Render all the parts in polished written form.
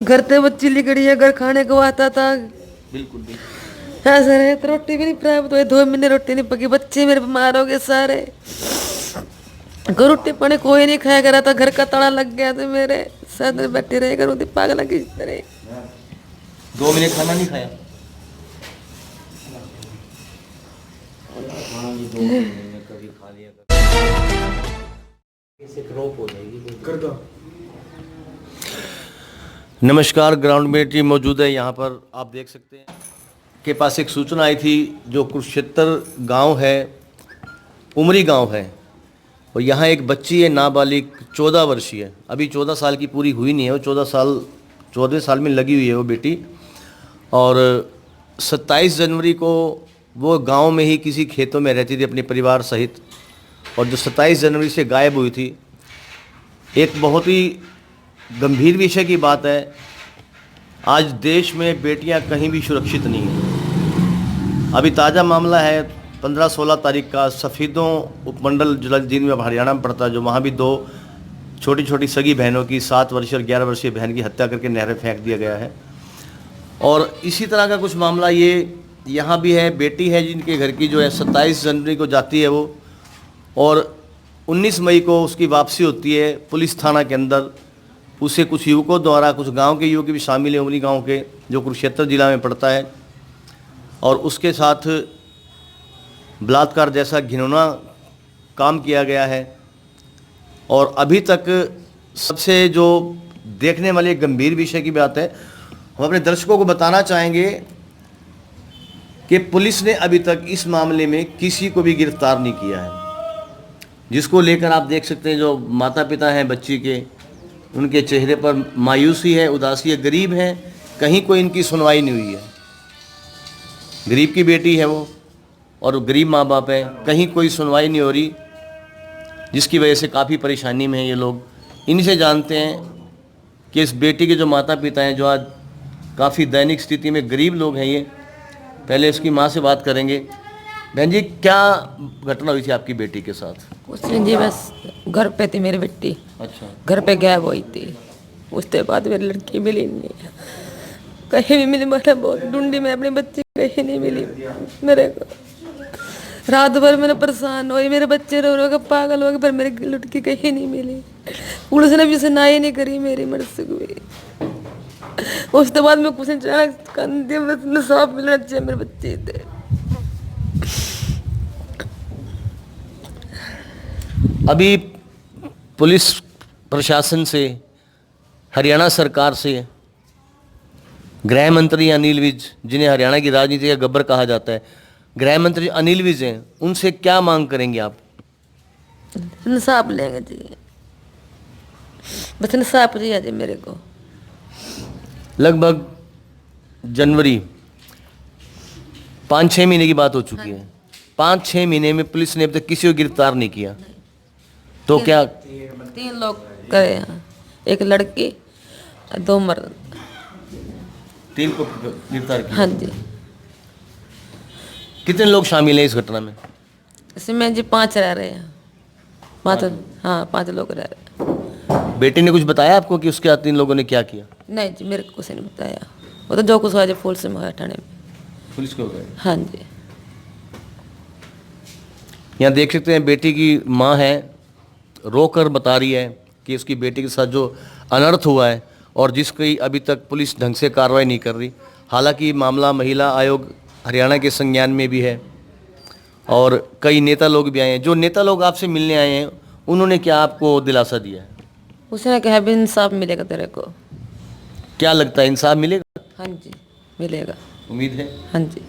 घर पे बच्ची लिखड़ी है, घर खाने को आता था। बिल्कुल बिल्कुल। हाँ सर है तो रोटी भी नहीं प्राप्त हुई, 2 महीने रोटी नहीं पकी, बच्चे मेरे बीमार हो गए सारे। घर रोटी पानी कोई नहीं खाया करा था, घर का ताला लग गया था मेरे साथ में बैठे रहे करूँ पागल की तरह। 2 महीने खाना नहीं खाया। कभी खा लिया क्रॉप हो जाएगी। नमस्कार, ग्राउंड में टीम मौजूद है। यहाँ पर आप देख सकते हैं के पास एक सूचना आई थी, जो कुरुक्षेत्र गांव है, उमरी गांव है, और यहाँ एक बच्ची है नाबालिग 14 वर्षीय, अभी 14 साल की पूरी हुई नहीं है, वो 14वें साल में लगी हुई है वो बेटी। और 27 जनवरी को वो गांव में ही किसी खेतों में रहती थी अपने परिवार सहित, और जो 27 जनवरी से गायब हुई थी। एक बहुत ही गंभीर विषय की बात है, आज देश में बेटियां कहीं भी सुरक्षित नहीं हैं। अभी ताज़ा मामला है 15-16 तारीख का, सफ़ीदों उपमंडल जिन में हरियाणा में पड़ता है, जो वहाँ भी 2 छोटी छोटी सगी बहनों की 7 वर्षीय और 11 वर्षीय बहन की हत्या करके नहर में फेंक दिया गया है। और इसी तरह का कुछ मामला ये यहाँ भी है। बेटी है जिनके घर की, जो है 27 जनवरी को जाती है वो, और 19 मई को उसकी वापसी होती है पुलिस थाना के अंदर। उसे कुछ युवकों द्वारा, कुछ गांव के युवक भी शामिल हैं, उमरी गांव के, जो कुरुक्षेत्र जिला में पड़ता है, और उसके साथ बलात्कार जैसा घिनौना काम किया गया है। और अभी तक सबसे जो देखने वाली एक गंभीर विषय की बात है, हम अपने दर्शकों को बताना चाहेंगे कि पुलिस ने अभी तक इस मामले में किसी को भी गिरफ्तार नहीं किया है, जिसको लेकर आप देख सकते हैं जो माता पिता हैं बच्ची के, उनके चेहरे पर मायूसी है, उदासी है, गरीब हैं, कहीं कोई इनकी सुनवाई नहीं हुई है। गरीब की बेटी है वो, और गरीब माँ बाप है, कहीं कोई सुनवाई नहीं हो रही, जिसकी वजह से काफ़ी परेशानी में हैं ये लोग। इनसे जानते हैं कि इस बेटी के जो माता पिता हैं, जो आज काफ़ी दैनिक स्थिति में गरीब लोग हैं ये। पहले इसकी माँ से बात करेंगे। बहन जी, क्या घटना हुई थी आपकी बेटी के साथ? कुछ नहीं जी, बस घर पे थी मेरी बेटी। अच्छा। घर पे गायब हुई थी, उसके बाद मेरी लड़की मिली नहीं, कहीं भी मिली। मैंने बहुत ढूंढी, मैं अपनी बच्ची कहीं नहीं मिली मेरे को। रात भर मैंने परेशान हुई, मेरे बच्चे रो रो के पागल हो गए, पर मेरी लड़की कहीं नहीं मिली। पुलिस ने भी सुनाई नहीं करी मेरी मर्जी को। उसके बाद मैं कुछ नहीं चाह, साफ मिलना चाहिए मेरे बच्चे थे। अभी पुलिस प्रशासन से, हरियाणा सरकार से, गृह मंत्री अनिल विज, जिन्हें हरियाणा की राजनीति का गब्बर कहा जाता है, गृह मंत्री अनिल विज हैं, उनसे क्या मांग करेंगे आप? इंसाफ लेंगे जी, बस इंसाफ दिया जी मेरे को। लगभग जनवरी 5-6 महीने की बात हो चुकी है। 5-6 महीने में पुलिस ने अब तक किसी को गिरफ्तार नहीं किया, तो क्या? 3 लोग गए हैं, एक लड़की, 2 मर्द। 3 को गिरफ्तार किया। हाँ जी। कितने लोग शामिल हैं इस घटना में? इसमें जी 5 रह रहे हैं, 5। हाँ, 5 लोग रह रहे हैं। बेटे ने कुछ बताया आपको कि उसके साथ 3 लोगों ने क्या किया? नहीं जी, मेरे को कुछ नहीं बताया, वो तो जो कुछ हुआ जी पुलिस में हुआ, थाने में। पुलिस को गए? हाँ जी। यहाँ देख सकते हैं बेटी की माँ है, रोकर बता रही है कि उसकी बेटी के साथ जो अनर्थ हुआ है, और जिसकी अभी तक पुलिस ढंग से कार्रवाई नहीं कर रही। हालांकि मामला महिला आयोग हरियाणा के संज्ञान में भी है, और कई नेता लोग भी आए हैं। जो नेता लोग आपसे मिलने आए हैं, उन्होंने क्या आपको दिलासा दिया है? उसने कहा भी इंसाफ मिलेगा तेरे को। क्या लगता है, इंसाफ मिलेगा? हाँ जी, मिलेगा, उम्मीद है। हाँ जी।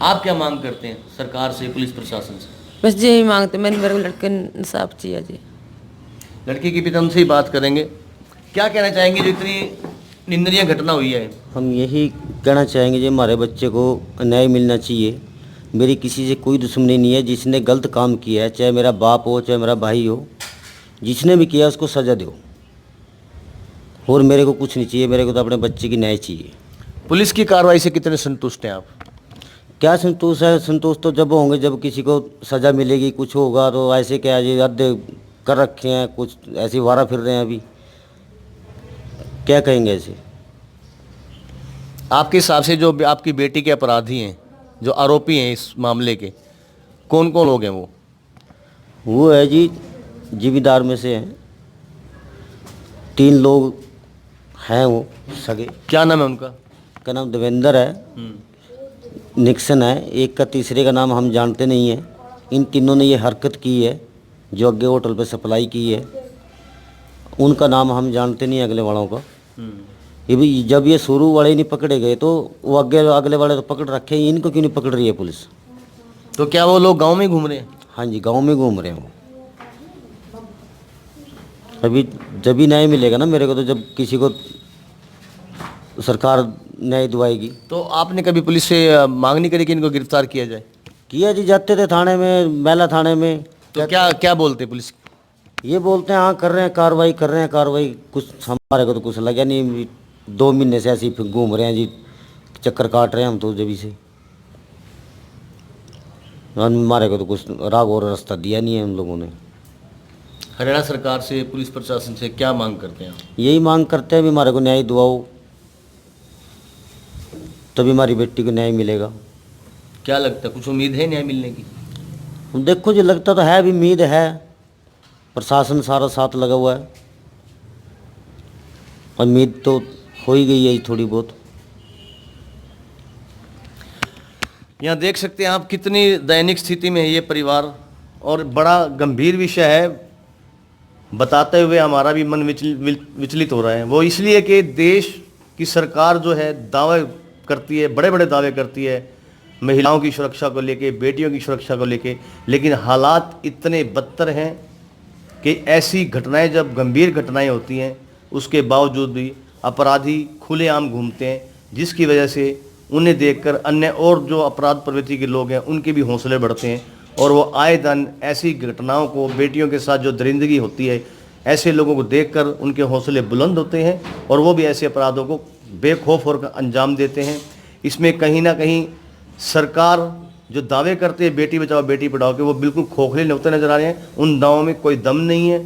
आप क्या मांग करते हैं सरकार से, पुलिस प्रशासन से? बस यही मांगते, मैंने मेरे को लड़के इंसाफ चाहिए जी। लड़की के पिता उनसे ही बात करेंगे। क्या कहना चाहेंगे, जो इतनी निंदनीय घटना हुई है? हम यही कहना चाहेंगे जी, हमारे बच्चे को न्याय मिलना चाहिए। मेरी किसी से कोई दुश्मनी नहीं है। जिसने गलत काम किया है, चाहे मेरा बाप हो चाहे मेरा भाई हो, जिसने भी किया उसको सज़ा दो। और मेरे को कुछ नहीं चाहिए, मेरे को तो अपने बच्चे की न्याय चाहिए। पुलिस की कार्रवाई से कितने संतुष्ट हैं आप? क्या संतोष है? संतोष तो जब होंगे जब किसी को सज़ा मिलेगी, कुछ होगा। तो ऐसे क्या जी, अड्डे कर रखे हैं, कुछ ऐसे वारा फिर रहे हैं अभी। क्या कहेंगे ऐसे? आपके हिसाब से जो आपकी बेटी के अपराधी हैं, जो आरोपी हैं इस मामले के, कौन कौन लोग हैं वो है जी, जिम्मेदार में से हैं 3 लोग हैं वो सगे। क्या नाम है उनका? का नाम देवेंद्र है, निक्सन है, एक का तीसरे का नाम हम जानते नहीं है। इन तीनों ने ये हरकत की है जो अग्गे होटल पे सप्लाई की है, उनका नाम हम जानते नहीं है अगले वालों का। ये भी जब ये शुरू वाले नहीं पकड़े गए तो वो अगले वाले तो पकड़ रखे हैं, इनको क्यों नहीं पकड़ रही है पुलिस? तो क्या वो लोग गांव में घूम रहे हैं? हाँ जी, गांव में घूम रहे हैं वो। अभी जब भी न्याय मिलेगा ना मेरे को, तो जब किसी को सरकार न्याय दिवाएगी। तो आपने कभी पुलिस से मांग नहीं करी कि इनको गिरफ्तार किया जाए? किया जी, जाते थे थाने में, मेला थाने में। तो क्या क्या बोलते पुलिस? ये बोलते हैं हाँ कर रहे हैं कार्रवाई, कर रहे हैं कार्रवाई। कुछ हमारे को तो कुछ लगा नहीं, 2 महीने से ऐसे ही घूम रहे हैं जी, चक्कर काट रहे हैं हम तो जब से। हमारे को तो कुछ राग और रास्ता दिया नहीं है उन लोगों ने। हरियाणा सरकार से, पुलिस प्रशासन से क्या मांग करते हैं आप? यही मांग करते हैं भी हमारे को न्याय दिवाओ, तभी हमारी बेटी को न्याय मिलेगा। क्या लगता है, कुछ उम्मीद है न्याय मिलने की? देखो जी, लगता तो है, अभी उम्मीद है, प्रशासन सारा साथ लगा हुआ है, उम्मीद तो हो ही गई है थोड़ी बहुत। यहाँ देख सकते हैं आप कितनी दैनिक स्थिति में है ये परिवार, और बड़ा गंभीर विषय है। बताते हुए हमारा भी मन विचलित हो रहा है। वो इसलिए कि देश की सरकार जो है दावे करती है, बड़े बड़े दावे करती है महिलाओं की सुरक्षा को लेके, बेटियों की सुरक्षा को लेके, लेकिन हालात इतने बदतर हैं कि ऐसी घटनाएं, जब गंभीर घटनाएं होती हैं, उसके बावजूद भी अपराधी खुलेआम घूमते हैं, जिसकी वजह से उन्हें देखकर अन्य और जो अपराध प्रवृत्ति के लोग हैं उनके भी हौसले बढ़ते हैं, और वो आए दिन ऐसी घटनाओं को, बेटियों के साथ जो दरिंदगी होती है, ऐसे लोगों को देखकर उनके हौसले बुलंद होते हैं और वो भी ऐसे अपराधों को बेखौफ होकर अंजाम देते हैं। इसमें कहीं ना कहीं सरकार जो दावे करते हैं बेटी बचाओ बेटी पढ़ाओ के, वो बिल्कुल खोखले होते नजर आ रहे हैं। उन दावों में कोई दम नहीं है।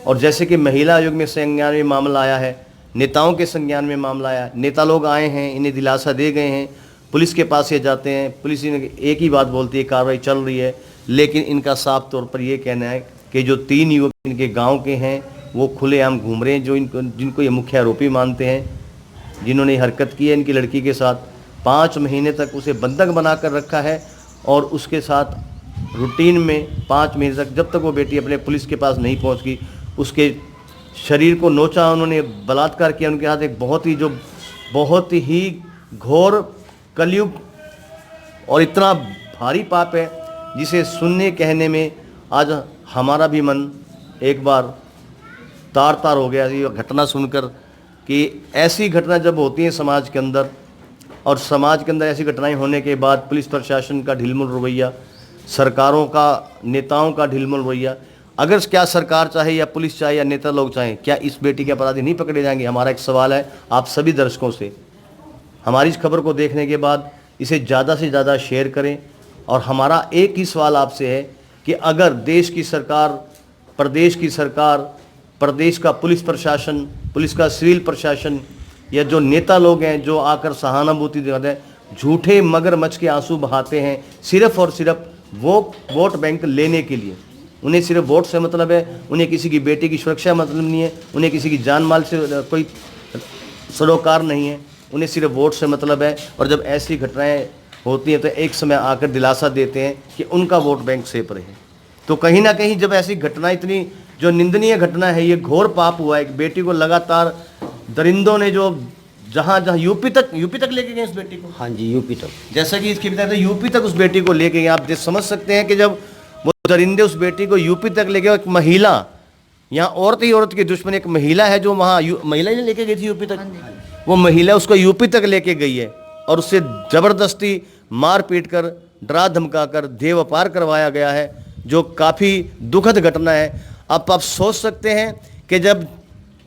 और जैसे कि महिला आयोग में संज्ञान में मामला आया है, नेताओं के संज्ञान में मामला आया, नेता लोग आए हैं, इन्हें दिलासा दे गए हैं, पुलिस के पास ये जाते हैं, पुलिस एक ही बात बोलती है कार्रवाई चल रही है, लेकिन इनका साफ तौर पर ये कहना है कि जो 3 युवक इनके गांव के हैं वो खुलेआम घूम रहे हैं, जो जिनको ये मुख्य आरोपी मानते हैं, जिन्होंने हरकत की है इनकी लड़की के साथ। 5 महीने तक उसे बंधक बनाकर रखा है और उसके साथ रूटीन में 5 महीने तक, जब तक वो बेटी अपने पुलिस के पास नहीं पहुँच गई, उसके शरीर को नोचा, उन्होंने बलात्कार किया। उनके हाथ एक बहुत ही घोर कलयुग और इतना भारी पाप है जिसे सुनने कहने में आज हमारा भी मन एक बार तार तार हो गया ये घटना सुनकर, कि ऐसी घटना जब होती है समाज के अंदर, और समाज के अंदर ऐसी घटनाएं होने के बाद पुलिस प्रशासन का ढिलमुल रवैया, सरकारों का, नेताओं का ढिलमुल रवैया, अगर क्या सरकार चाहे या पुलिस चाहे या नेता लोग चाहें, क्या इस बेटी के अपराधी नहीं पकड़े जाएंगे? हमारा एक सवाल है आप सभी दर्शकों से। हमारी इस खबर को देखने के बाद इसे ज़्यादा से ज़्यादा शेयर करें, और हमारा एक ही सवाल आपसे है कि अगर देश की सरकार, प्रदेश की सरकार, प्रदेश का पुलिस प्रशासन, पुलिस का सिविल प्रशासन, या जो नेता लोग हैं जो आकर सहानुभूति दिखाते हैं, झूठे मगरमच्छ के आंसू बहाते हैं सिर्फ और सिर्फ वो वोट बैंक लेने के लिए। उन्हें सिर्फ वोट से मतलब है, उन्हें किसी की बेटी की सुरक्षा मतलब नहीं है, उन्हें किसी की जान माल से कोई सरोकार नहीं है, उन्हें सिर्फ वोट से मतलब है। और जब ऐसी घटनाएं होती हैं तो एक समय आकर दिलासा देते हैं कि उनका वोट बैंक सेफ रहे। तो कहीं ना कहीं जब ऐसी घटना, इतनी जो निंदनीय घटना है, ये घोर पाप हुआ है, एक बेटी को लगातार दरिंदों ने जो जहाँ यूपी तक लेके गए इस बेटी को। हाँ जी, यूपी तक, जैसा कि इसके पिता यूपी तक उस बेटी को लेके गए। आप समझ सकते हैं कि जब वो दरिंदे उस बेटी को यूपी तक लेके, एक महिला, यहाँ औरत ही औरत की दुश्मन, एक महिला है जो वहाँ महिला ही लेके गई थी यूपी तक, वो महिला उसको यूपी तक लेके गई है और उससे जबरदस्ती मार पीट कर, डरा धमका कर देह व्यापार करवाया गया है, जो काफ़ी दुखद घटना है। अब आप सोच सकते हैं कि जब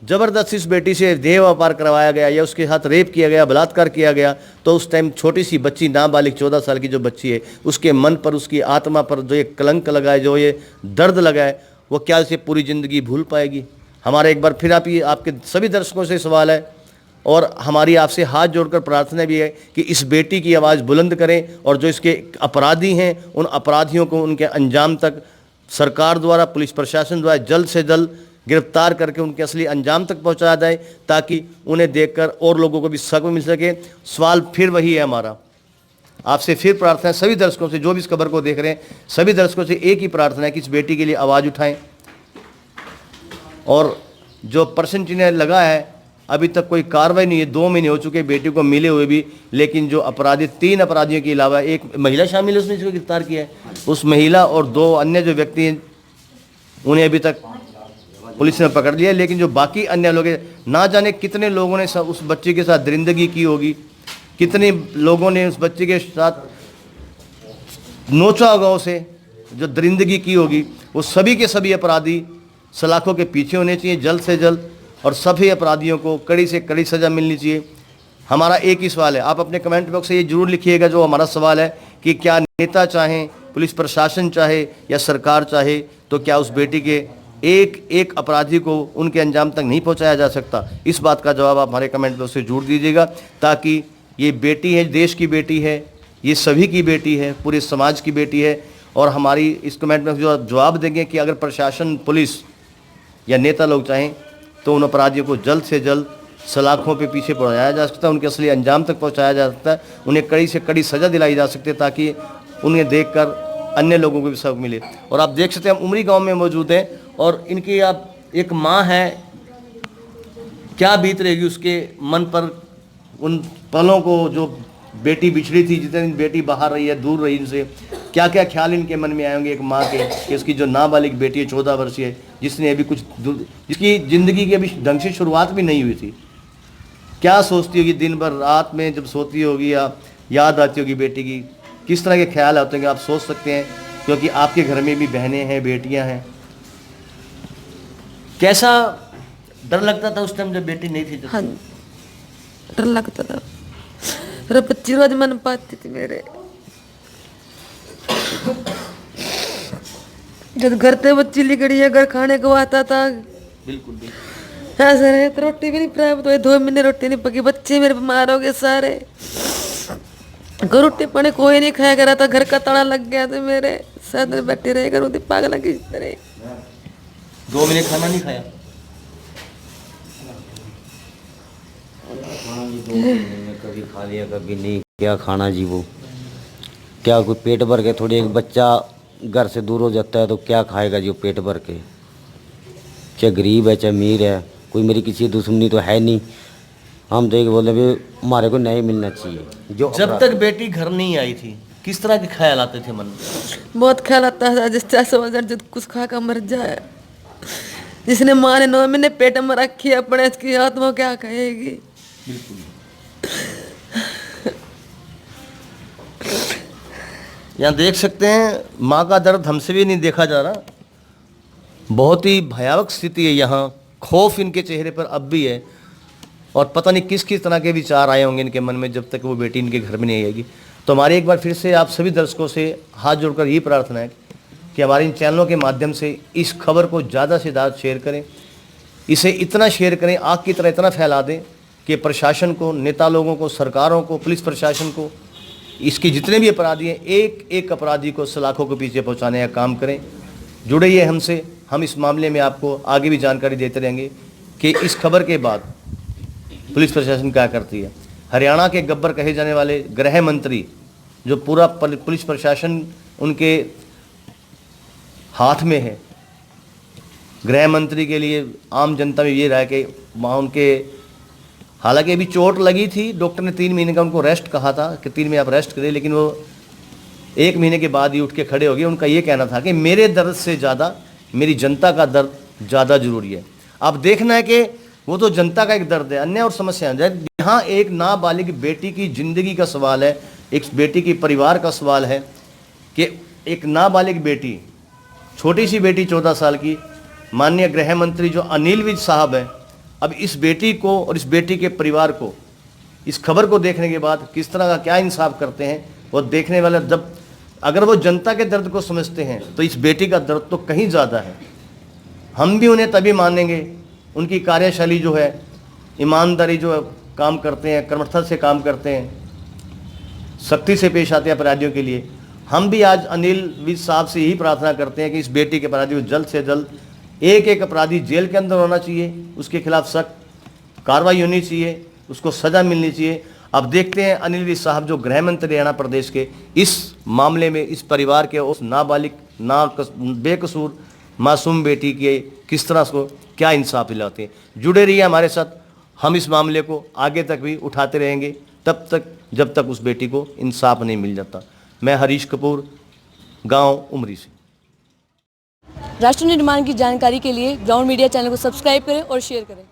जबरदस्ती इस बेटी से देह व्यापार करवाया गया या उसके साथ रेप किया गया, बलात्कार किया गया, तो उस टाइम छोटी सी बच्ची, नाबालिग 14 साल की जो बच्ची है, उसके मन पर, उसकी आत्मा पर जो ये कलंक लगा है, जो ये दर्द लगा है, वो क्या इसे पूरी ज़िंदगी भूल पाएगी? हमारा एक बार फिर आपके सभी दर्शकों से सवाल है और हमारी आपसे हाथ जोड़कर प्रार्थना भी है कि इस बेटी की आवाज़ बुलंद करें और जो इसके अपराधी हैं उन अपराधियों को उनके अंजाम तक सरकार द्वारा, पुलिस प्रशासन द्वारा जल्द से जल्द गिरफ्तार करके उनके असली अंजाम तक पहुंचाया जाए, ताकि उन्हें देखकर और लोगों को भी सबक मिल सके। सवाल फिर वही है हमारा, आपसे फिर प्रार्थना है सभी दर्शकों से, जो भी इस खबर को देख रहे हैं सभी दर्शकों से एक ही प्रार्थना है कि इस बेटी के लिए आवाज़ उठाएं। और जो पर्सन चिन्ह लगा है अभी तक कोई कार्रवाई नहीं है, 2 महीने हो चुके बेटी को मिले हुए भी, लेकिन जो अपराधी 3 अपराधियों के अलावा एक महिला शामिल है उसने इसको गिरफ्तार किया है, उस महिला और 2 अन्य जो व्यक्ति हैं उन्हें अभी तक पुलिस ने पकड़ लिया है। लेकिन जो बाकी अन्य लोग हैं, ना जाने कितने लोगों ने उस बच्चे के साथ दरिंदगी की होगी, कितने लोगों ने उस बच्चे के साथ नोचा होगा, उसे जो दरिंदगी की होगी, वो सभी के सभी अपराधी सलाखों के पीछे होने चाहिए जल्द से जल्द, और सभी अपराधियों को कड़ी से कड़ी सज़ा मिलनी चाहिए। हमारा एक ही सवाल है, आप अपने कमेंट बॉक्स से ये जरूर लिखिएगा जो हमारा सवाल है कि क्या नेता चाहें, पुलिस प्रशासन चाहे या सरकार चाहे, तो क्या उस बेटी के एक एक अपराधी को उनके अंजाम तक नहीं पहुंचाया जा सकता? इस बात का जवाब आप हमारे कमेंट बॉक्स से जरूर दीजिएगा, ताकि ये बेटी है, देश की बेटी है, ये सभी की बेटी है, पूरे समाज की बेटी है। और हमारी इस कमेंट में जो जवाब देंगे कि अगर प्रशासन, पुलिस या नेता लोग चाहें तो उन अपराधियों को जल्द से जल्द सलाखों पे पीछे पहुंचाया जा सकता है, उनके असली अंजाम तक पहुंचाया जा सकता है, उन्हें कड़ी से कड़ी सज़ा दिलाई जा सकती है, ताकि उन्हें देखकर अन्य लोगों को भी सबक मिले। और आप देख सकते हैं हम उमरी गांव में मौजूद हैं और इनकी आप एक माँ है, क्या बीत रहेगी उसके मन पर उन पलों को, जो बेटी बिछड़ी थी, जितने दिन बेटी बाहर रही है, दूर रही इनसे, क्या क्या ख्याल इनके मन में आए होंगे एक माँ के कि उसकी जो नाबालिग बेटी है 14 वर्षीय, जिसने अभी जिसकी ज़िंदगी की अभी ढंग से शुरुआत भी नहीं हुई थी, क्या सोचती होगी दिन भर, रात में जब सोती होगी या याद आती होगी बेटी की, किस तरह के ख्याल आते होंगे आप सोच सकते हैं, क्योंकि आपके घर में भी बहनें हैं, बेटियां हैं। कैसा डर लगता था उस टाइम जब बेटी नहीं थी? हाँ, डर लगता था, मेरा बच्ची रोज मन पाती थी मेरे, जब घर पे बच्ची लिखड़ी है, घर खाने को आता था, बिल्कुल ऐसा रहे तो रोटी भी नहीं प्राप्त हुई, 2 महीने रोटी नहीं पकी, बच्चे मेरे बीमार हो गए सारे, घर रोटी पानी कोई नहीं खाया करा था, घर का ताला लग गया था मेरे साथ में बैठे रहे, घर पागल की तरह 2 महीने खाना नहीं खाया। कभी खा लिया कभी नहीं, क्या खाना जी, वो क्या कोई पेट भर के, थोड़ी एक बच्चा घर से दूर हो जाता है तो क्या खाएगा जी वो पेट भर के, चाहे गरीब है चाहे अमीर है, कोई मेरी किसी दुश्मनी तो है नहीं। हम तो एक बोले भी हमारे को न्याय मिलना चाहिए। जो जब तक बेटी घर नहीं आई थी किस तरह के ख्याल आते थे मन में? बहुत ख्याल आता था, जिस तरह समझ जो कुछ खा कर मर जाए, जिसने माँ ने 9 महीने पेट में रखी अपने, इसकी आत्मा क्या कहेगी? यहाँ देख सकते हैं माँ का दर्द हमसे भी नहीं देखा जा रहा, बहुत ही भयावह स्थिति है यहाँ, खौफ इनके चेहरे पर अब भी है और पता नहीं किस किस तरह के विचार आए होंगे इनके मन में जब तक वो बेटी इनके घर में नहीं आएगी। तो हमारी एक बार फिर से आप सभी दर्शकों से हाथ जोड़कर यही प्रार्थना है कि हमारे इन चैनलों के माध्यम से इस खबर को ज़्यादा से ज़्यादा शेयर करें, इसे इतना शेयर करें, आग की तरह इतना फैला दें कि प्रशासन को, नेता लोगों को, सरकारों को, पुलिस प्रशासन को, इसके जितने भी अपराधी हैं, एक एक अपराधी को सलाखों के पीछे पहुंचाने का काम करें। जुड़े ही हमसे, हम इस मामले में आपको आगे भी जानकारी देते रहेंगे कि इस खबर के बाद पुलिस प्रशासन क्या करती है। हरियाणा के गब्बर कहे जाने वाले गृह मंत्री, जो पूरा पुलिस प्रशासन उनके हाथ में है, गृह मंत्री के लिए आम जनता में ये रहा कि वहाँ उनके, हालांकि अभी चोट लगी थी, डॉक्टर ने 3 महीने का उनको रेस्ट कहा था कि 3 महीने आप रेस्ट करें, लेकिन वो 1 महीने के बाद ही उठ के खड़े हो गए। उनका ये कहना था कि मेरे दर्द से ज़्यादा मेरी जनता का दर्द ज़्यादा जरूरी है। अब देखना है कि वो तो जनता का एक दर्द है, अन्य और समस्या है। यहाँ एक नाबालिग बेटी की ज़िंदगी का सवाल है, एक बेटी की परिवार का सवाल है कि एक नाबालिग बेटी, छोटी सी बेटी 14 साल की, माननीय गृह मंत्री जो अनिल विज साहब हैं, अब इस बेटी को और इस बेटी के परिवार को इस खबर को देखने के बाद किस तरह का क्या इंसाफ करते हैं वो देखने वाले, जब अगर वो जनता के दर्द को समझते हैं तो इस बेटी का दर्द तो कहीं ज़्यादा है। हम भी उन्हें तभी मानेंगे उनकी कार्यशैली जो है, ईमानदारी जो है, काम करते हैं, कर्मठता से काम करते हैं, सख्ती से पेश आते हैं अपराधियों के लिए। हम भी आज अनिल विज साहब से यही प्रार्थना करते हैं कि इस बेटी के अपराधी को जल्द से जल्द एक एक अपराधी जेल के अंदर होना चाहिए, उसके खिलाफ सख्त कार्रवाई होनी चाहिए, उसको सज़ा मिलनी चाहिए। अब देखते हैं अनिल विज साहब जो गृह मंत्री हरियाणा प्रदेश के, इस मामले में इस परिवार के उस नाबालिग बेकसूर मासूम बेटी के किस तरह को क्या इंसाफ दिलाते हैं। जुड़े रहिए हमारे साथ, हम इस मामले को आगे तक भी उठाते रहेंगे तब तक जब तक उस बेटी को इंसाफ नहीं मिल जाता। मैं हरीश कपूर, गांव उमरी से। राष्ट्र निर्माण की जानकारी के लिए ग्राउंड मीडिया चैनल को सब्सक्राइब करें और शेयर करें।